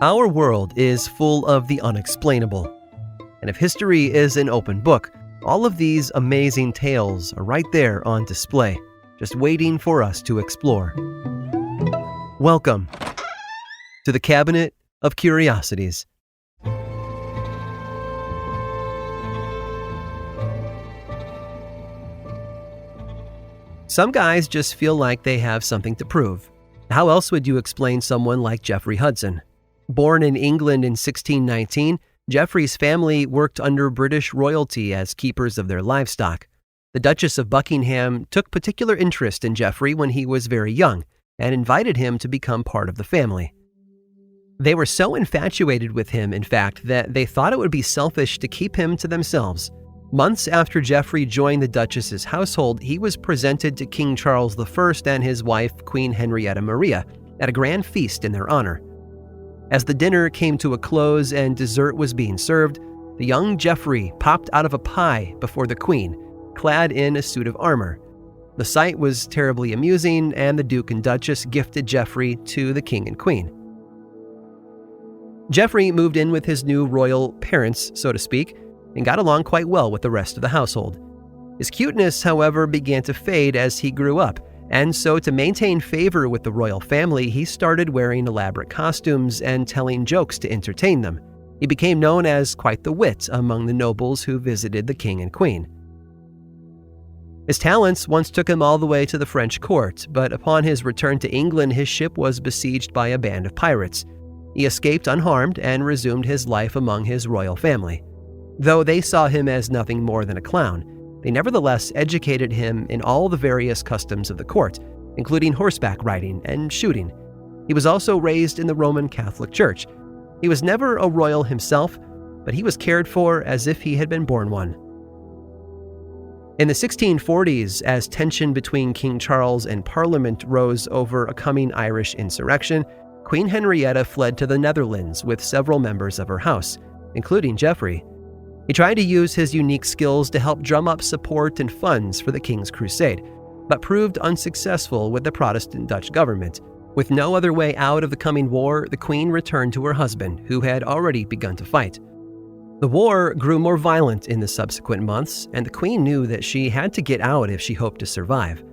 Our world is full of the unexplainable. And if history is an open book, all of these amazing tales are right there on display, just waiting for us to explore. Welcome to the Cabinet of Curiosities. Some guys just feel like they have something to prove. How else would you explain someone like Geoffrey Hudson? Born in England in 1619, Geoffrey's family worked under British royalty as keepers of their livestock. The Duchess of Buckingham took particular interest in Geoffrey when he was very young and invited him to become part of the family. They were so infatuated with him, in fact, that they thought it would be selfish to keep him to themselves. Months after Geoffrey joined the Duchess's household, he was presented to King Charles I and his wife, Queen Henrietta Maria, at a grand feast in their honor. As the dinner came to a close and dessert was being served, the young Geoffrey popped out of a pie before the Queen, clad in a suit of armor. The sight was terribly amusing, and the Duke and Duchess gifted Geoffrey to the King and Queen. Geoffrey moved in with his new royal parents, so to speak, and got along quite well with the rest of the household. His cuteness, however, began to fade as he grew up, and so to maintain favor with the royal family, he started wearing elaborate costumes and telling jokes to entertain them. He became known as quite the wit among the nobles who visited the king and queen. His talents once took him all the way to the French court, but upon his return to England, his ship was besieged by a band of pirates. He escaped unharmed and resumed his life among his royal family. Though they saw him as nothing more than a clown, they nevertheless educated him in all the various customs of the court, including horseback riding and shooting. He was also raised in the Roman Catholic Church. He was never a royal himself, but he was cared for as if he had been born one. In the 1640s, as tension between King Charles and Parliament rose over a coming Irish insurrection, Queen Henrietta fled to the Netherlands with several members of her house, including Geoffrey. He tried to use his unique skills to help drum up support and funds for the King's Crusade, but proved unsuccessful with the Protestant Dutch government. With no other way out of the coming war, the Queen returned to her husband, who had already begun to fight. The war grew more violent in the subsequent months, and the Queen knew that she had to get out if she hoped to survive.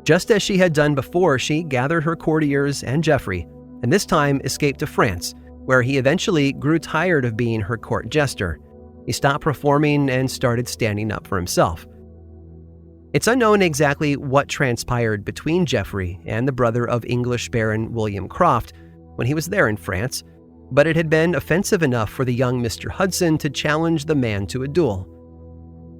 Just as she had done before, she gathered her courtiers and Geoffrey, and this time escaped to France, where he eventually grew tired of being her court jester. He stopped performing and started standing up for himself. It's unknown exactly what transpired between Geoffrey and the brother of English Baron William Croft when he was there in France, but it had been offensive enough for the young Mr. Hudson to challenge the man to a duel.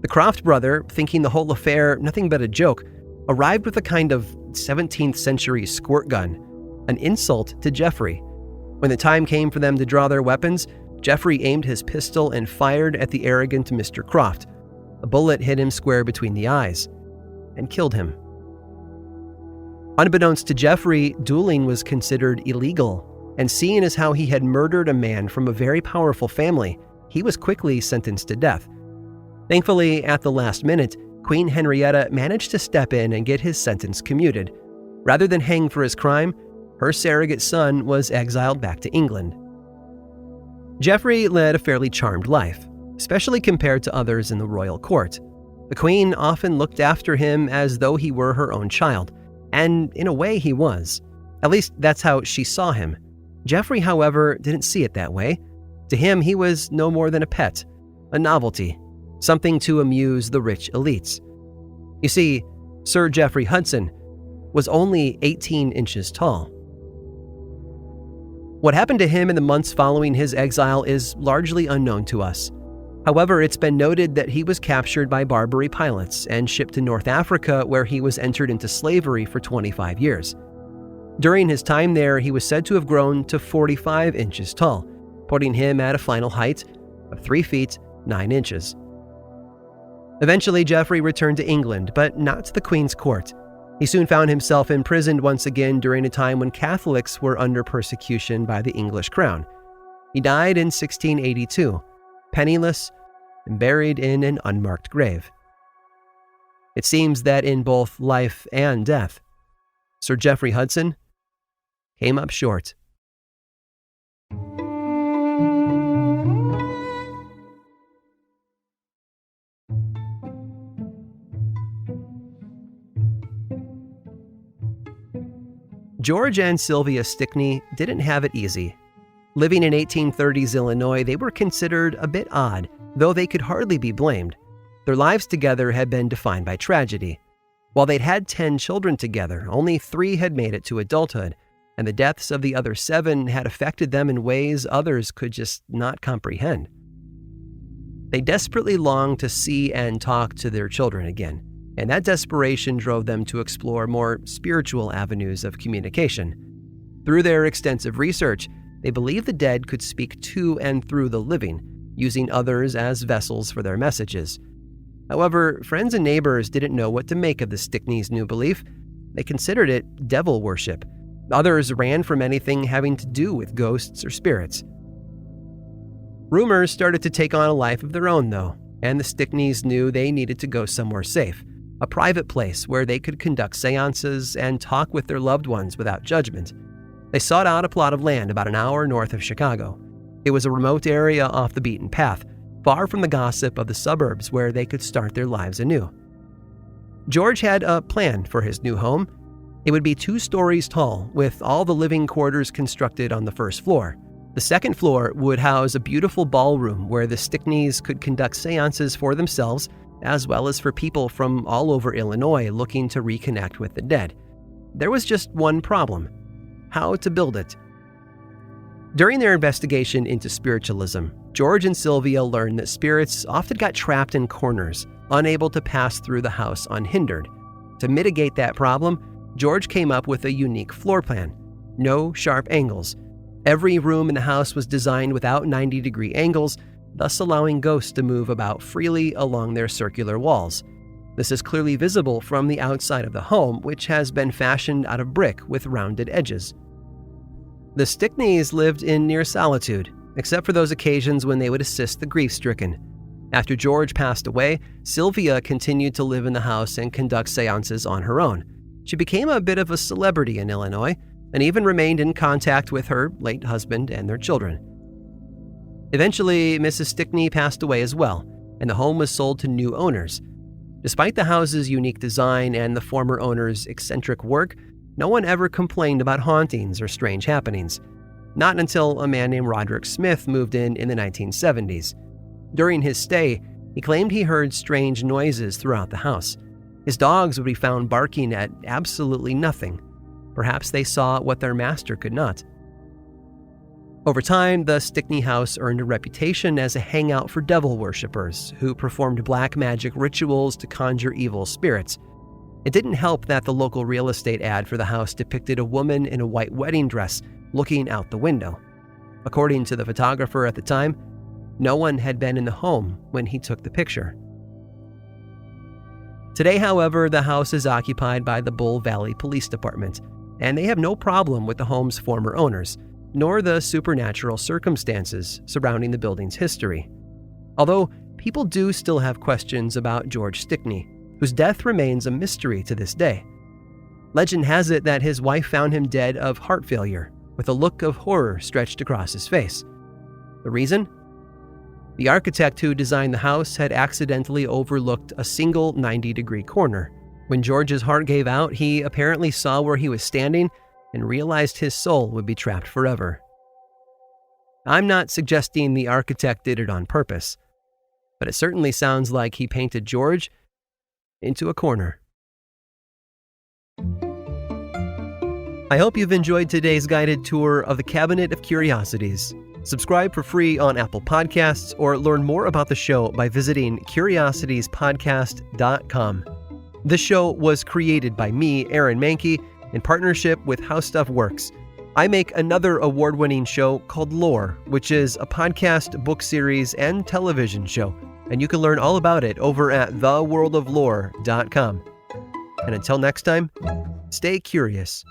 The Croft brother, thinking the whole affair nothing but a joke, arrived with a kind of 17th century squirt gun, an insult to Geoffrey. When the time came for them to draw their weapons, Geoffrey aimed his pistol and fired at the arrogant Mr. Croft. A bullet hit him square between the eyes and killed him. Unbeknownst to Geoffrey, dueling was considered illegal, and seeing as how he had murdered a man from a very powerful family, he was quickly sentenced to death. Thankfully, at the last minute, Queen Henrietta managed to step in and get his sentence commuted. Rather than hang for his crime, her surrogate son was exiled back to England. Geoffrey led a fairly charmed life, especially compared to others in the royal court. The Queen often looked after him as though he were her own child, and in a way he was. At least that's how she saw him. Geoffrey, however, didn't see it that way. To him, he was no more than a pet, a novelty, something to amuse the rich elites. You see, Sir Geoffrey Hudson was only 18 inches tall. What happened to him in the months following his exile is largely unknown to us. However, it's been noted that he was captured by Barbary pilots and shipped to North Africa, where he was entered into slavery for 25 years. During his time there, he was said to have grown to 45 inches tall, putting him at a final height of 3 feet 9 inches. Eventually, Geoffrey returned to England, but not to the Queen's court. He soon found himself imprisoned once again during a time when Catholics were under persecution by the English crown. He died in 1682, penniless and buried in an unmarked grave. It seems that in both life and death, Sir Geoffrey Hudson came up short. George and Sylvia Stickney didn't have it easy. Living in 1830s Illinois, they were considered a bit odd, though they could hardly be blamed. Their lives together had been defined by tragedy. While they'd had 10 children together, only 3 had made it to adulthood, and the deaths of the other 7 had affected them in ways others could just not comprehend. They desperately longed to see and talk to their children again, and that desperation drove them to explore more spiritual avenues of communication. Through their extensive research, they believed the dead could speak to and through the living, using others as vessels for their messages. However, friends and neighbors didn't know what to make of the Stickneys' new belief. They considered it devil worship. Others ran from anything having to do with ghosts or spirits. Rumors started to take on a life of their own, though, and the Stickneys knew they needed to go somewhere safe, a private place where they could conduct seances and talk with their loved ones without judgment. They sought out a plot of land about an hour north of Chicago. It was a remote area off the beaten path, far from the gossip of the suburbs where they could start their lives anew. George had a plan for his new home. It would be 2 stories tall, with all the living quarters constructed on the first floor. The second floor would house a beautiful ballroom where the Stickneys could conduct seances for themselves, as well as for people from all over Illinois looking to reconnect with the dead. There was just one problem: how to build it. During their investigation into spiritualism, George and Sylvia learned that spirits often got trapped in corners, unable to pass through the house unhindered. To mitigate that problem, George came up with a unique floor plan: no sharp angles. Every room in the house was designed without 90-degree angles, thus allowing ghosts to move about freely along their circular walls. This is clearly visible from the outside of the home, which has been fashioned out of brick with rounded edges. The Stickneys lived in near solitude, except for those occasions when they would assist the grief-stricken. After George passed away, Sylvia continued to live in the house and conduct seances on her own. She became a bit of a celebrity in Illinois, and even remained in contact with her late husband and their children. Eventually, Mrs. Stickney passed away as well, and the home was sold to new owners. Despite the house's unique design and the former owner's eccentric work, no one ever complained about hauntings or strange happenings. Not until a man named Roderick Smith moved in the 1970s. During his stay, he claimed he heard strange noises throughout the house. His dogs would be found barking at absolutely nothing. Perhaps they saw what their master could not. Over time, the Stickney house earned a reputation as a hangout for devil worshippers who performed black magic rituals to conjure evil spirits. It didn't help that the local real estate ad for the house depicted a woman in a white wedding dress looking out the window. According to the photographer at the time, no one had been in the home when he took the picture. Today, however, the house is occupied by the Bull Valley Police Department, and they have no problem with the home's former owners, nor the supernatural circumstances surrounding the building's history. Although people do still have questions about George Stickney, whose death remains a mystery to this day. Legend has it that his wife found him dead of heart failure, with a look of horror stretched across his face. The reason? The architect who designed the house had accidentally overlooked a single 90-degree corner. When George's heart gave out, he apparently saw where he was standing and realized his soul would be trapped forever. I'm not suggesting the architect did it on purpose, but it certainly sounds like he painted George into a corner. I hope you've enjoyed today's guided tour of the Cabinet of Curiosities. Subscribe for free on Apple Podcasts or learn more about the show by visiting curiositiespodcast.com. This show was created by me, Aaron Mahnke, in partnership with How Stuff Works. I make another award-winning show called Lore, which is a podcast, book series, and television show, and you can learn all about it over at theworldoflore.com. And until next time, stay curious.